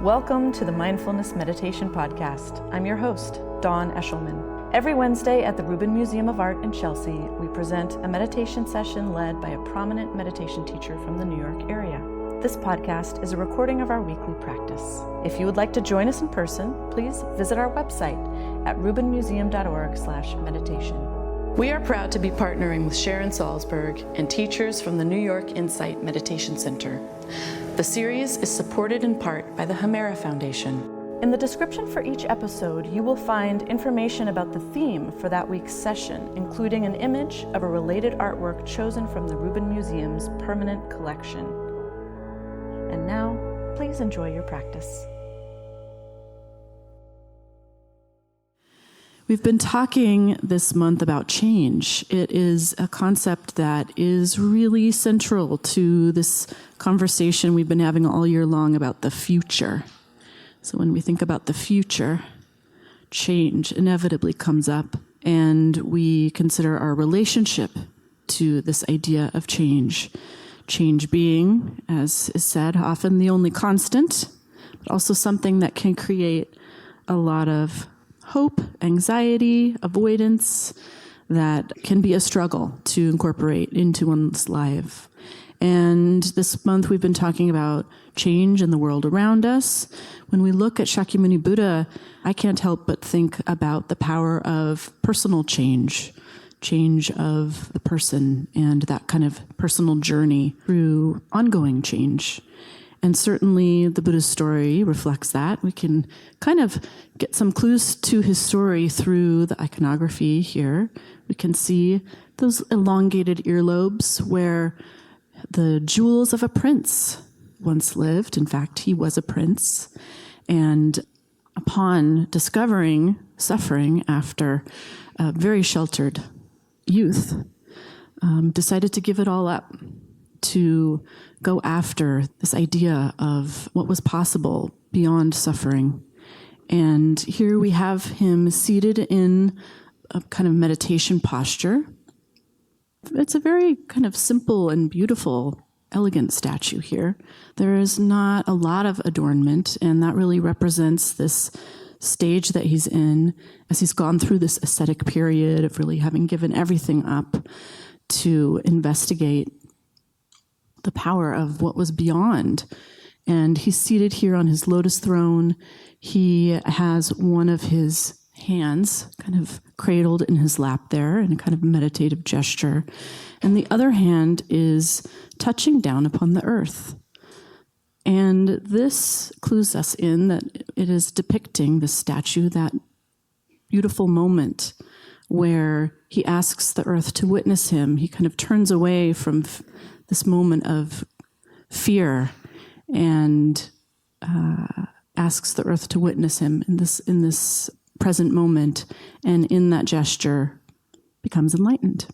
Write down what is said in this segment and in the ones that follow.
Welcome to the Mindfulness Meditation Podcast. I'm your host, Dawn Eshelman. Every Wednesday at the Rubin Museum of Art in Chelsea, we present a meditation session led by a prominent meditation teacher from the New York area. This podcast is a recording of our weekly practice. If you would like to join us in person, please visit our website at rubinmuseum.org/meditation. We are proud to be partnering with Sharon Salzberg and teachers from the New York Insight Meditation Center. The series is supported in part by the Hemera Foundation. In the description for each episode, you will find information about the theme for that week's session, including an image of a related artwork chosen from the Rubin Museum's permanent collection. And now, please enjoy your practice. We've been talking this month about change. It is a concept that is really central to this conversation we've been having all year long about the future. So when we think about the future, change inevitably comes up, and we consider our relationship to this idea of change. Change being, as is said, often the only constant, but also something that can create a lot of hope, anxiety, avoidance, that can be a struggle to incorporate into one's life. And this month we've been talking about change in the world around us. When we look at Shakyamuni Buddha, I can't help but think about the power of personal change of the person, and that kind of personal journey through ongoing change. And certainly the Buddha's story reflects that. We can kind of get some clues to his story through the iconography here. We can see those elongated earlobes where the jewels of a prince once lived. In fact, he was a prince. And upon discovering suffering after a very sheltered youth, decided to give it all up, to go after this idea of what was possible beyond suffering. And here we have him seated in a kind of meditation posture. It's a very kind of simple and beautiful, elegant statue here. There is not a lot of adornment, and that really represents this stage that he's in as he's gone through this ascetic period of really having given everything up to investigate the power of what was beyond. And he's seated here on his lotus throne. He has one of his hands kind of cradled in his lap there in a kind of meditative gesture. And the other hand is touching down upon the earth. And this clues us in that it is depicting this statue, that beautiful moment where he asks the earth to witness him. He kind of turns away from this moment of fear and asks the earth to witness him in this present moment, and in that gesture becomes enlightened.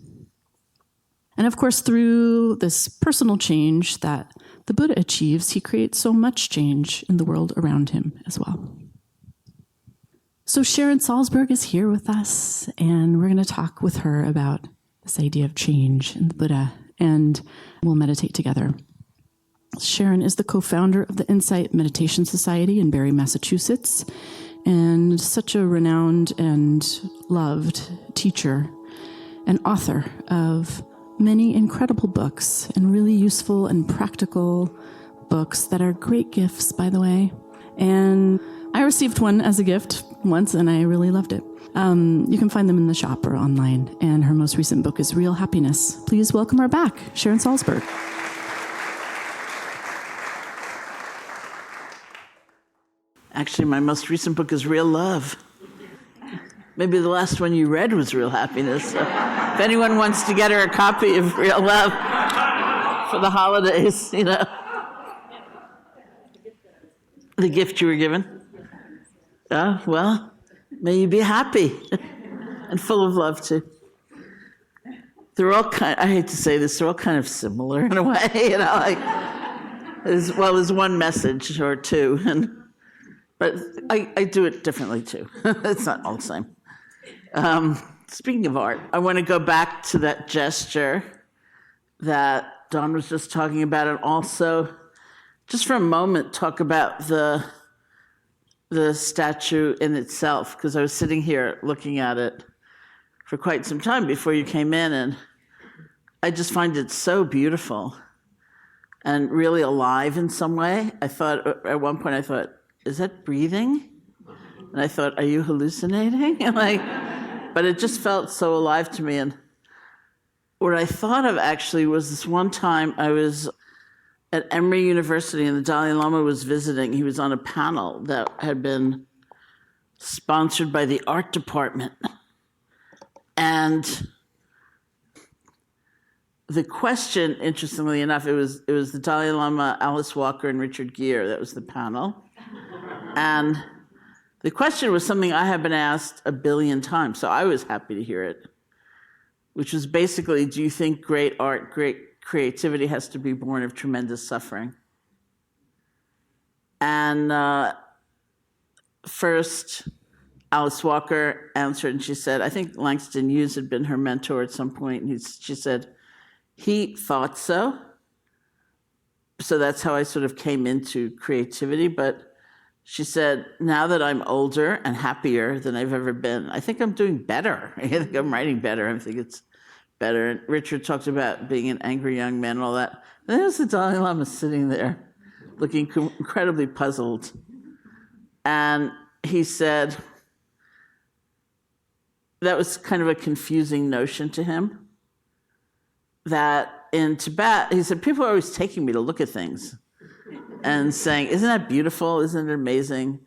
And of course, through this personal change that the Buddha achieves, he creates so much change in the world around him as well. So Sharon Salzberg is here with us, and we're going to talk with her about this idea of change in the Buddha, and we'll meditate together. Sharon is the co-founder of the Insight Meditation Society in Barre, Massachusetts, and such a renowned and loved teacher and author of many incredible books, and really useful and practical books that are great gifts, by the way. And I received one as a gift once, and I really loved it. You can find them in the shop or online. And her most recent book is Real Happiness. Please welcome her back, Sharon Salzberg. Actually, my most recent book is Real Love. Maybe the last one you read was Real Happiness. So if anyone wants to get her a copy of Real Love for the holidays, the gift you were given. Well, may you be happy and full of love too. They're all I hate to say this, they're all kind of similar in a way, there's one message or two, but I do it differently too. It's not all the same. Speaking of art, I want to go back to that gesture that Dawn was just talking about, and also, just for a moment, talk about the the statue in itself, because I was sitting here looking at it for quite some time before you came in, and I just find it so beautiful and really alive in some way. I thought, at one point I thought, is that breathing? And I thought, are you hallucinating? And but it just felt so alive to me. And what I thought of actually was this one time I was at Emory University and the Dalai Lama was visiting. He was on a panel that had been sponsored by the art department. And the question, interestingly enough, it was the Dalai Lama, Alice Walker, and Richard Gere. That was the panel. And the question was something I have been asked 1 billion times, so I was happy to hear it, which was basically, do you think great art, great creativity has to be born of tremendous suffering? And first, Alice Walker answered, and she said, I think Langston Hughes had been her mentor at some point, and she said, he thought so. So that's how I sort of came into creativity. But she said, now that I'm older and happier than I've ever been, I think I'm doing better. I think I'm writing better. I think it's better. And Richard talked about being an angry young man and all that. And there's the Dalai Lama sitting there, looking incredibly puzzled. And he said, that was kind of a confusing notion to him, that in Tibet, he said, people are always taking me to look at things and saying, isn't that beautiful? Isn't it amazing?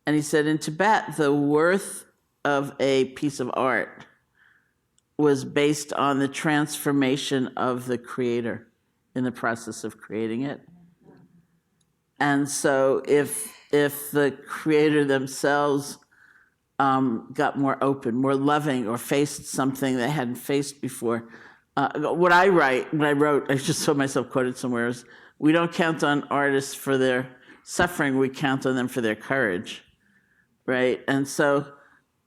And he said, in Tibet, the worth of a piece of art was based on the transformation of the creator in the process of creating it. And so if the creator themselves got more open, more loving, or faced something they hadn't faced before, what I wrote, I just saw myself quoted somewhere, is, we don't count on artists for their suffering, we count on them for their courage, right? And so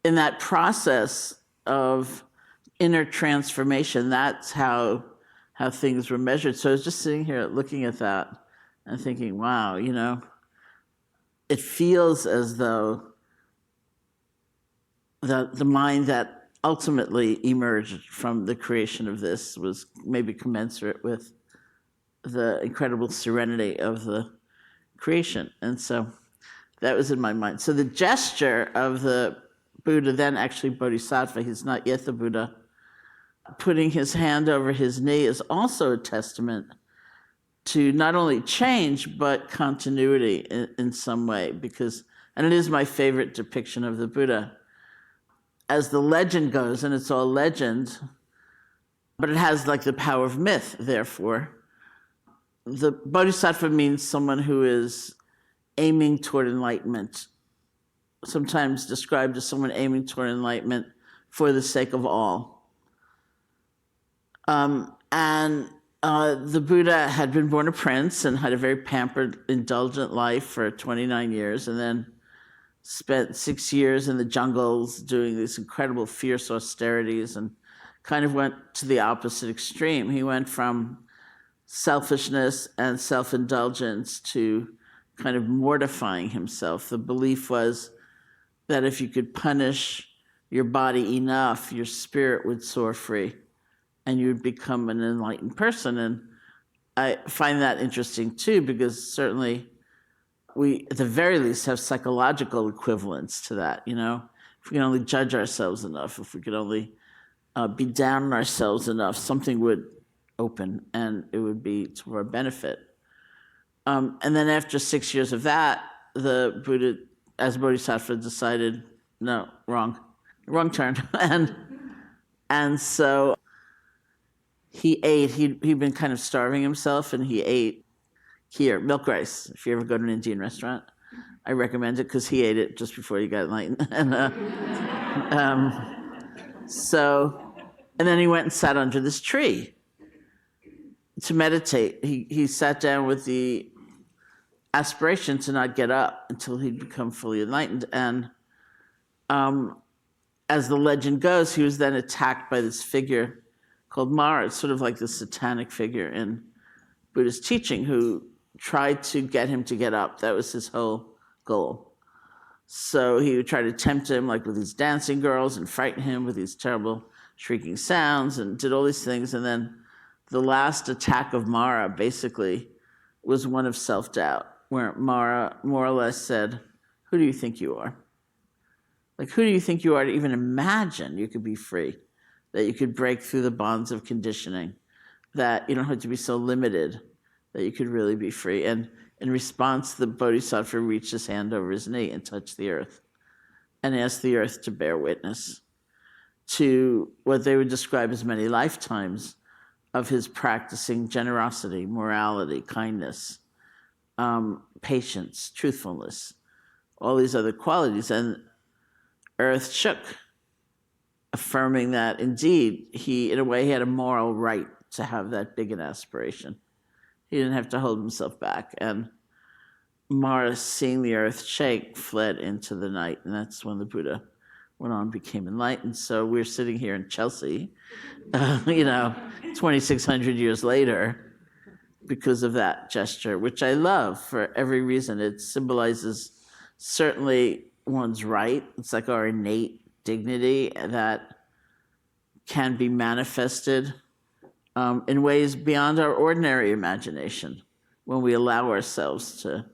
in that process of inner transformation, that's how things were measured. So I was just sitting here looking at that and thinking, wow, it feels as though the mind that ultimately emerged from the creation of this was maybe commensurate with the incredible serenity of the creation. And so that was in my mind. So the gesture of the Buddha, then actually Bodhisattva, he's not yet the Buddha, putting his hand over his knee is also a testament to not only change, but continuity in some way, and it is my favorite depiction of the Buddha. As the legend goes, and it's all legend, but it has like the power of myth, therefore. The Bodhisattva means someone who is aiming toward enlightenment, sometimes described as someone aiming toward enlightenment for the sake of all. The Buddha had been born a prince and had a very pampered, indulgent life for 29 years, and then spent 6 years in the jungles doing these incredible, fierce austerities, and kind of went to the opposite extreme. He went from selfishness and self-indulgence to kind of mortifying himself. The belief was that if you could punish your body enough, your spirit would soar free and you would become an enlightened person. And I find that interesting too, because certainly we, at the very least, have psychological equivalents to that, If we can only judge ourselves enough, if we could only be down on ourselves enough, something would open and it would be to our benefit. And then after 6 years of that, the Buddha, as Bodhisattva, decided, no, wrong turn. and so he ate, he'd been kind of starving himself, and he ate here, milk rice. If you ever go to an Indian restaurant, I recommend it because he ate it just before he got enlightened. And then he went and sat under this tree to meditate. He sat down with the aspiration to not get up until he'd become fully enlightened. And as the legend goes, he was then attacked by this figure called Mara. It's sort of like the satanic figure in Buddhist teaching who tried to get him to get up. That was his whole goal. So he would try to tempt him, like with these dancing girls, and frighten him with these terrible shrieking sounds, and did all these things. And then the last attack of Mara basically was one of self-doubt, where Mara more or less said, "Who do you think you are? Like, who do you think you are to even imagine you could be free, that you could break through the bonds of conditioning, that you don't have to be so limited, that you could really be free?" And in response, the Bodhisattva reached his hand over his knee and touched the earth and asked the earth to bear witness to what they would describe as many lifetimes of his practicing generosity, morality, kindness, patience, truthfulness, all these other qualities. And earth shook, affirming that indeed he, in a way, had a moral right to have that big an aspiration. He didn't have to hold himself back. And Mara, seeing the earth shake, fled into the night. And that's when the Buddha went on, became enlightened. So we're sitting here in Chelsea, 2,600 years later, because of that gesture, which I love for every reason. It symbolizes certainly one's right. It's like our innate dignity that can be manifested in ways beyond our ordinary imagination when we allow ourselves to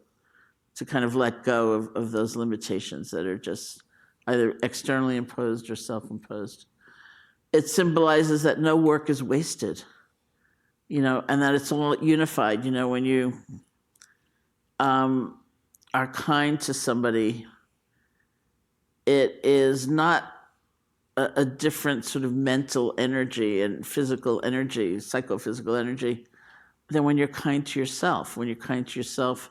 kind of let go of those limitations that are just either externally imposed or self-imposed. It symbolizes that no work is wasted, and that it's all unified. When you are kind to somebody, it is not a different sort of mental energy and physical energy, psychophysical energy, than when you're kind to yourself. When you're kind to yourself,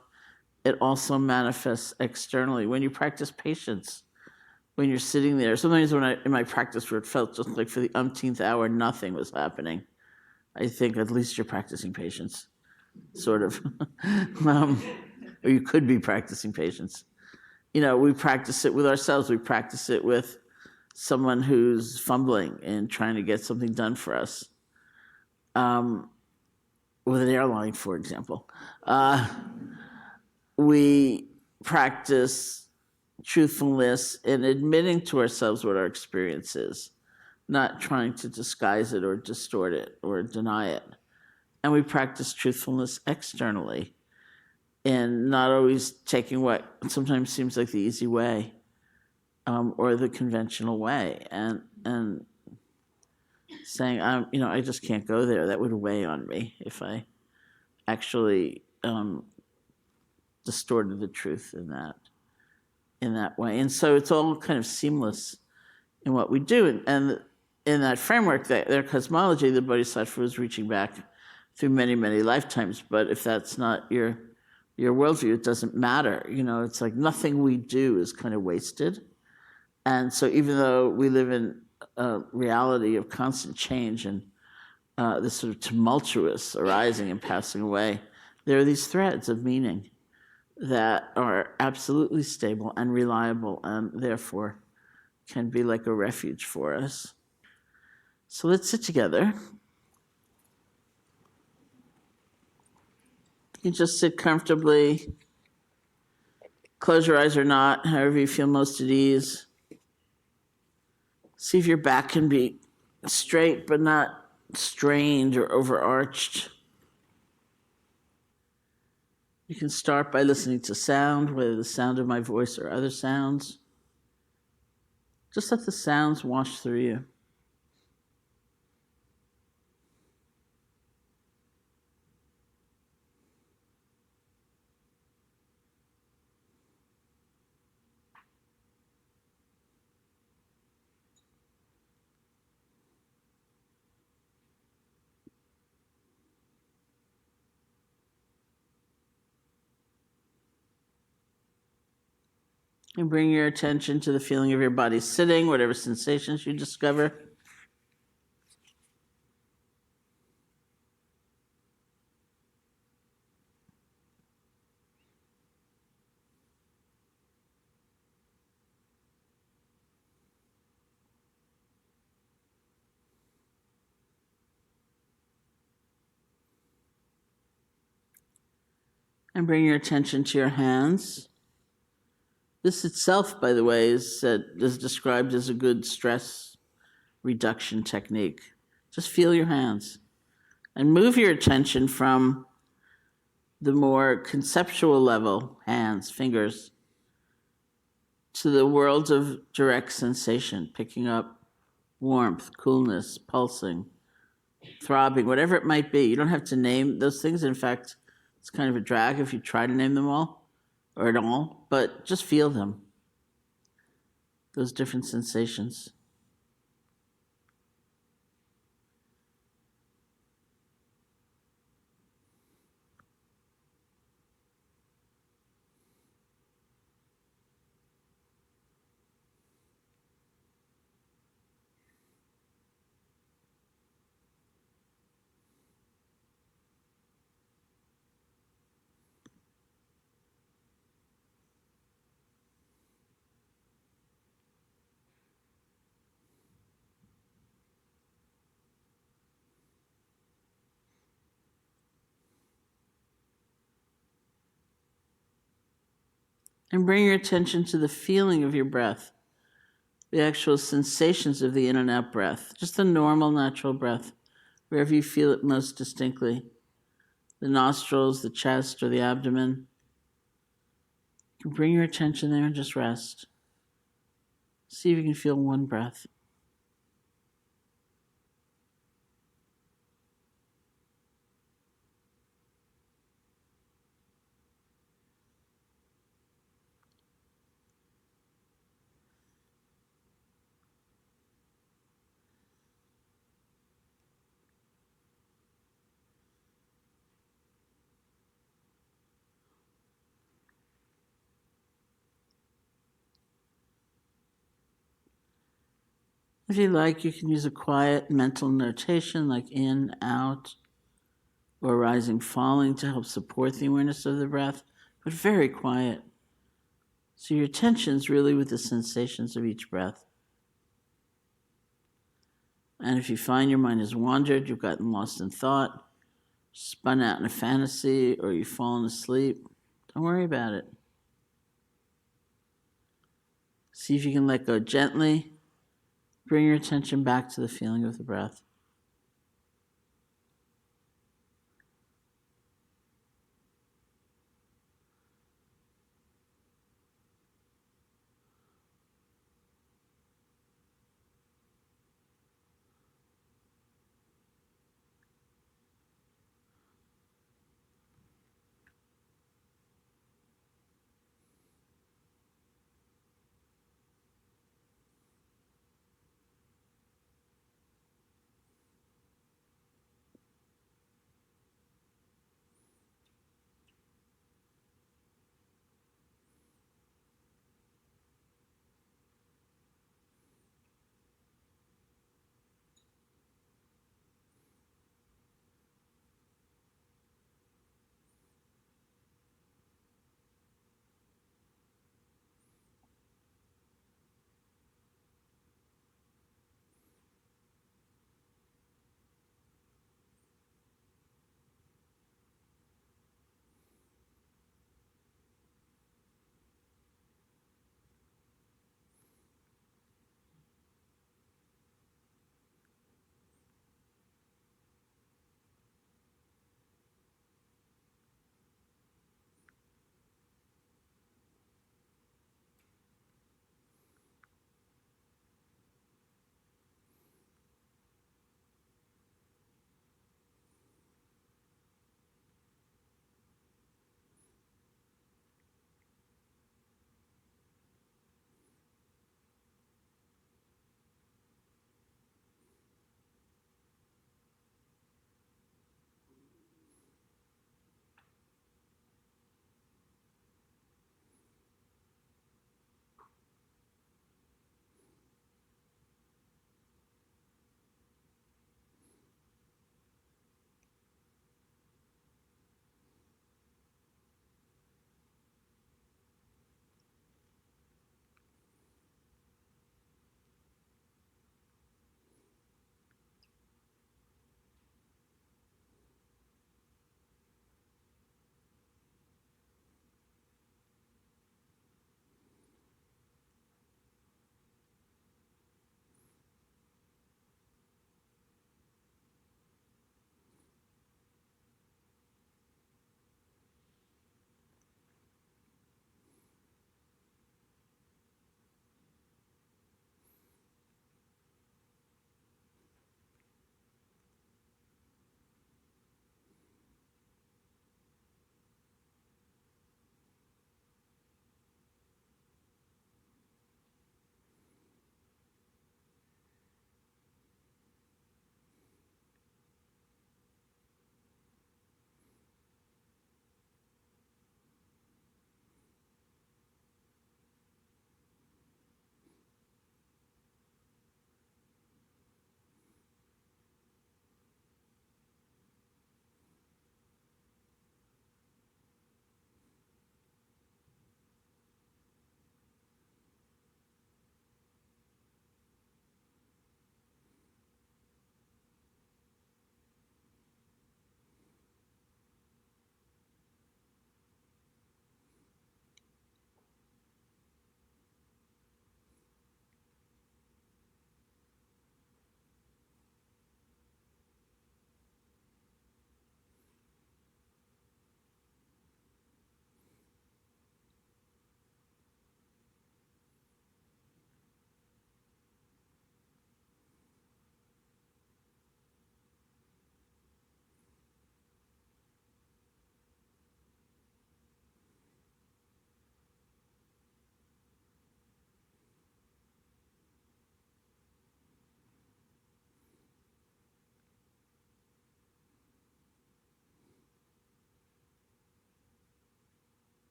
it also manifests externally. When you practice patience, when you're sitting there, sometimes in my practice where it felt just like for the umpteenth hour, nothing was happening, I think at least you're practicing patience, sort of. Or you could be practicing patience. We practice it with ourselves. We practice it with someone who's fumbling and trying to get something done for us. With an airline, for example. We practice truthfulness in admitting to ourselves what our experience is, not trying to disguise it or distort it or deny it. And we practice truthfulness externally in not always taking what sometimes seems like the easy way or the conventional way, and saying, I just can't go there. That would weigh on me if I actually distorted the truth in that way. And so it's all kind of seamless in what we do. And in that framework, their cosmology, the Bodhisattva was reaching back through many, many lifetimes. But if that's not your worldview, it doesn't matter. It's like nothing we do is kind of wasted. And so even though we live in a reality of constant change and this sort of tumultuous arising and passing away, there are these threads of meaning that are absolutely stable and reliable and therefore can be like a refuge for us. So let's sit together. You can just sit comfortably, close your eyes or not, however you feel most at ease. See if your back can be straight but not strained or overarched. You can start by listening to sound, whether the sound of my voice or other sounds. Just let the sounds wash through you. And bring your attention to the feeling of your body sitting, whatever sensations you discover. And bring your attention to your hands. This itself, by the way, is described as a good stress reduction technique. Just feel your hands and move your attention from the more conceptual level, hands, fingers, to the world of direct sensation, picking up warmth, coolness, pulsing, throbbing, whatever it might be. You don't have to name those things. In fact, it's kind of a drag if you try to name them all or at all, but just feel them, those different sensations. And bring your attention to the feeling of your breath, the actual sensations of the in and out breath, just the normal, natural breath, wherever you feel it most distinctly, the nostrils, the chest, or the abdomen. You can bring your attention there and just rest. See if you can feel one breath. If you like, you can use a quiet mental notation like in, out, or rising, falling to help support the awareness of the breath, but very quiet. So your attention's really with the sensations of each breath. And if you find your mind has wandered, you've gotten lost in thought, spun out in a fantasy, or you've fallen asleep, don't worry about it. See if you can let go gently. Bring your attention back to the feeling of the breath.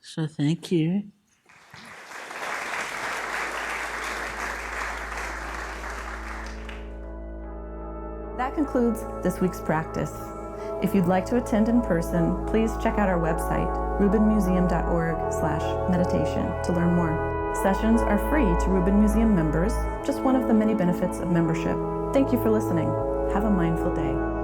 So thank you. That concludes this week's practice. If you'd like to attend in person, please check out our website, rubinmuseum.org/meditation, to learn more. Sessions are free to Rubin Museum members, just one of the many benefits of membership. Thank you for listening. Have a mindful day.